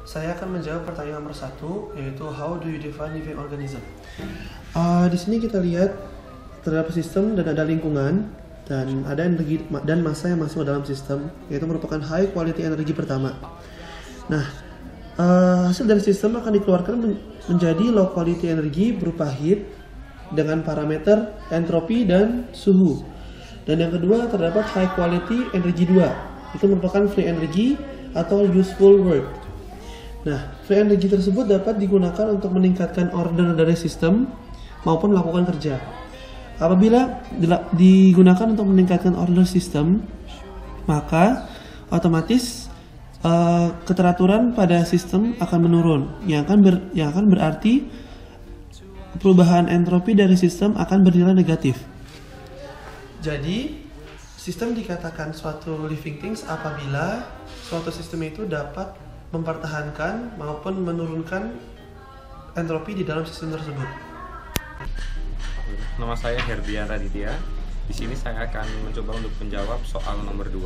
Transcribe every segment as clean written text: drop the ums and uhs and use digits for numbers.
Saya akan menjawab pertanyaan nomor 1, yaitu how do you define living organism? Di sini kita lihat terdapat sistem dan ada lingkungan dan ada energi dan massa yang masuk dalam sistem, yaitu merupakan high quality energi pertama. Nah, hasil dari sistem akan dikeluarkan menjadi low quality energi berupa heat dengan parameter entropi dan suhu. Dan yang kedua terdapat high quality energy 2, itu merupakan free energy atau useful work. Nah, free energy tersebut dapat digunakan untuk meningkatkan order dari sistem maupun melakukan kerja. Apabila digunakan untuk meningkatkan order sistem, maka otomatis keteraturan pada sistem akan menurun, yang akan berarti perubahan entropi dari sistem akan bernilai negatif. Jadi, sistem dikatakan suatu living things apabila suatu sistem itu dapat mempertahankan maupun menurunkan entropi di dalam sistem tersebut. Nama saya Herdian Raditya. Di sini saya akan mencoba untuk menjawab soal nomor 2,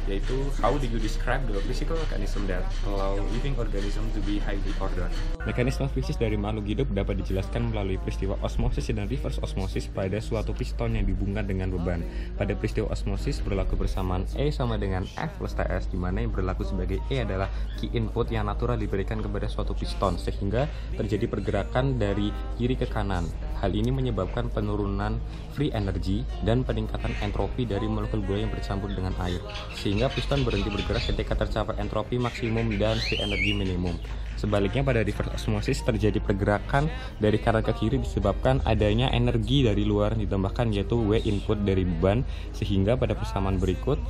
yaitu how do you describe the physical mechanism that allow living organism to be highly ordered. Mekanisme fisik dari makhluk hidup dapat dijelaskan melalui peristiwa osmosis dan reverse osmosis pada suatu piston yang dihubungkan dengan beban. Pada peristiwa osmosis berlaku bersamaan E sama dengan F plus TS, di mana yang berlaku sebagai E adalah key input yang natural diberikan kepada suatu piston, sehingga terjadi pergerakan dari kiri ke kanan. Hal ini menyebabkan penurunan free energy dan peningkatan entropi dari molekul gula yang bercampur dengan air, sehingga piston berhenti bergerak ketika tercapai entropi maksimum dan free energy minimum. Sebaliknya, pada reverse osmosis terjadi pergerakan dari kanan ke kiri disebabkan adanya energi dari luar yang ditambahkan, yaitu W input dari beban, sehingga pada persamaan berikut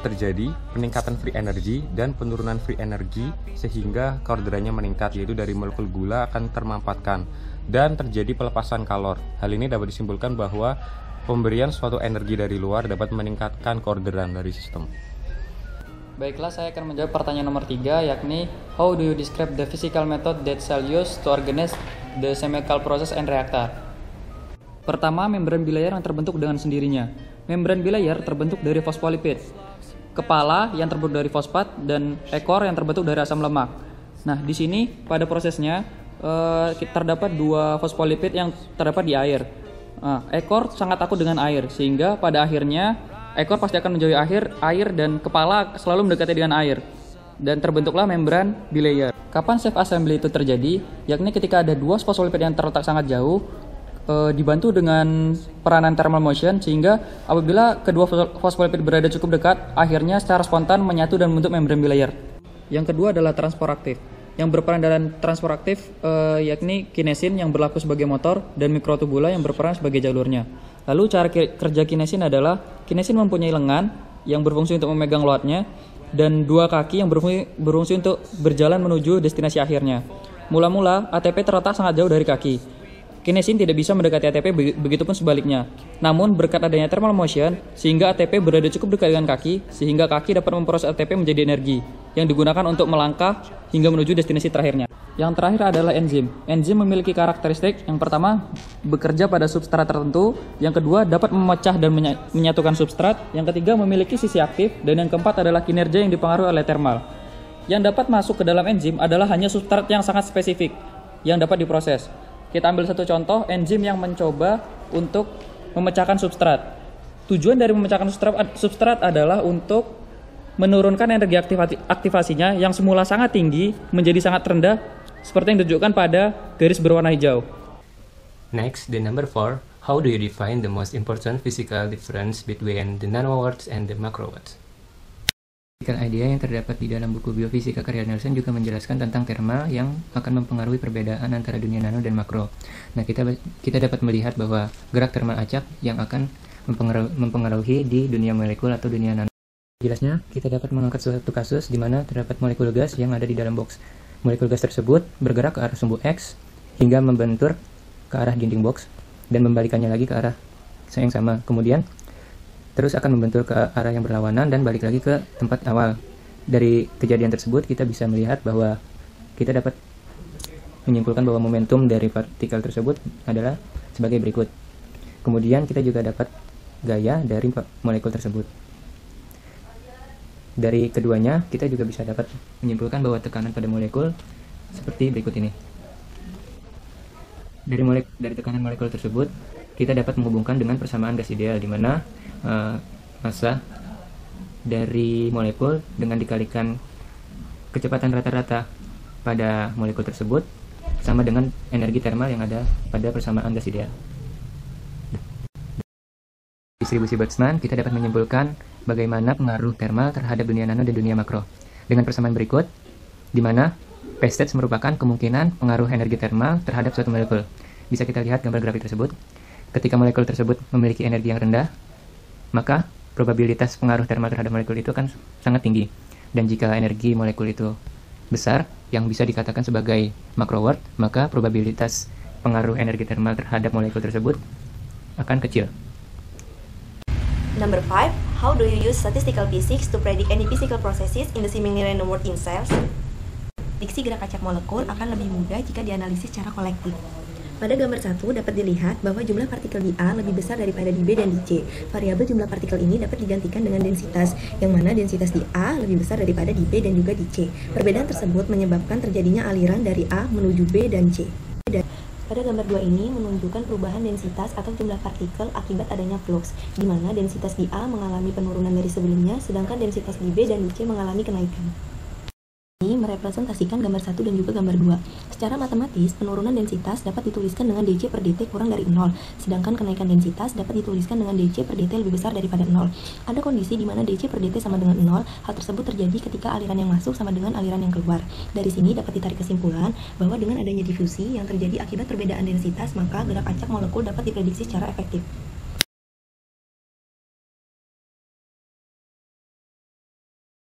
terjadi peningkatan free energy dan penurunan free energy, sehingga keorderannya meningkat, yaitu dari molekul gula akan termampatkan dan terjadi pelepasan kalor. Hal ini dapat disimpulkan bahwa pemberian suatu energi dari luar dapat meningkatkan keorderan dari sistem. Baiklah, saya akan menjawab pertanyaan nomor 3, yakni how do you describe the physical method that cell use to organize the chemical process and reactor? Pertama, membran bilayer yang terbentuk dengan sendirinya. Membran bilayer terbentuk dari fosfolipid, kepala yang terbentuk dari fosfat, dan ekor yang terbentuk dari asam lemak. Nah, di sini pada prosesnya terdapat 2 fosfolipid yang terdapat di air. Ekor sangat takut dengan air, sehingga pada akhirnya ekor pasti akan menjauhi air dan kepala selalu mendekati dengan air, dan terbentuklah membran bilayer. Kapan self assembly itu terjadi? Yakni ketika ada 2 fosfolipid yang terletak sangat jauh, dibantu dengan peranan thermal motion, sehingga apabila kedua fosfolipid berada cukup dekat, akhirnya secara spontan menyatu dan membentuk membran bilayer. Yang kedua adalah transport aktif. Yang berperan dalam transport aktif yakni kinesin yang berlaku sebagai motor dan mikrotubula yang berperan sebagai jalurnya. Lalu cara kerja kinesin adalah kinesin mempunyai lengan yang berfungsi untuk memegang loadnya dan 2 kaki yang berfungsi untuk berjalan menuju destinasi akhirnya. Mula-mula ATP terletak sangat jauh dari kaki. Kinesin tidak bisa mendekati ATP, begitupun sebaliknya. Namun berkat adanya thermal motion, sehingga ATP berada cukup dekat dengan kaki, sehingga kaki dapat memproses ATP menjadi energi yang digunakan untuk melangkah hingga menuju destinasi terakhirnya. Yang terakhir adalah enzim. Enzim memiliki karakteristik yang pertama bekerja pada substrat tertentu, yang kedua dapat memecah dan menyatukan substrat, yang ketiga memiliki sisi aktif, dan yang keempat adalah kinerja yang dipengaruhi oleh thermal. Yang dapat masuk ke dalam enzim adalah hanya substrat yang sangat spesifik yang dapat diproses. Kita ambil satu contoh, enzim yang mencoba untuk memecahkan substrat. Tujuan dari memecahkan substrat adalah untuk menurunkan energi aktivasinya yang semula sangat tinggi menjadi sangat rendah, seperti yang ditunjukkan pada garis berwarna hijau. Next, the number 4, how do you define the most important physical difference between the nanowatts and the macrowatts? Physical idea yang terdapat di dalam buku Biofisika karya Nelson juga menjelaskan tentang thermal yang akan mempengaruhi perbedaan antara dunia nano dan makro. Nah, kita dapat melihat bahwa gerak thermal acak yang akan mempengaruhi di dunia molekul atau dunia nano. Jelasnya, kita dapat mengangkat suatu kasus di mana terdapat molekul gas yang ada di dalam box. Molekul gas tersebut bergerak ke arah sumbu X hingga membentur ke arah dinding box dan membalikannya lagi ke arah yang sama. Kemudian terus akan membentur ke arah yang berlawanan dan balik lagi ke tempat awal. Dari kejadian tersebut kita bisa melihat bahwa kita dapat menyimpulkan bahwa momentum dari partikel tersebut adalah sebagai berikut. Kemudian kita juga dapat gaya dari molekul tersebut. Dari keduanya, kita juga bisa dapat menyimpulkan bahwa tekanan pada molekul seperti berikut ini. Dari tekanan molekul tersebut, kita dapat menghubungkan dengan persamaan gas ideal, di mana massa dari molekul dengan dikalikan kecepatan rata-rata pada molekul tersebut sama dengan energi termal yang ada pada persamaan gas ideal. Distribusi Boltzmann, kita dapat menyimpulkan bagaimana pengaruh termal terhadap dunia nano dan dunia makro. Dengan persamaan berikut, di mana P stats merupakan kemungkinan pengaruh energi termal terhadap suatu molekul. Bisa kita lihat gambar grafik tersebut. Ketika molekul tersebut memiliki energi yang rendah, maka probabilitas pengaruh termal terhadap molekul itu akan sangat tinggi. Dan jika energi molekul itu besar, yang bisa dikatakan sebagai macroword, maka probabilitas pengaruh energi termal terhadap molekul tersebut akan kecil. Number 5. How do you use statistical physics to predict any physical processes in the seemingly random world in cells? Prediksi gerak acak molekul akan lebih mudah jika dianalisis secara kolektif. Pada gambar 1 dapat dilihat bahwa jumlah partikel di A lebih besar daripada di B dan di C. Variabel jumlah partikel ini dapat digantikan dengan densitas, yang mana densitas di A lebih besar daripada di B dan juga di C. Perbedaan tersebut menyebabkan terjadinya aliran dari A menuju B dan C. Pada gambar 2 ini menunjukkan perubahan densitas atau jumlah partikel akibat adanya flux, di mana densitas di A mengalami penurunan dari sebelumnya, sedangkan densitas di B dan di C mengalami kenaikan. Ini merepresentasikan gambar 1 dan juga gambar 2. Secara matematis, penurunan densitas dapat dituliskan dengan dc per dt kurang dari 0, sedangkan kenaikan densitas dapat dituliskan dengan dc per dt lebih besar daripada 0. Ada kondisi di mana dc per dt sama dengan 0, hal tersebut terjadi ketika aliran yang masuk sama dengan aliran yang keluar. Dari sini dapat ditarik kesimpulan bahwa dengan adanya difusi yang terjadi akibat perbedaan densitas, maka gerak acak molekul dapat diprediksi secara efektif.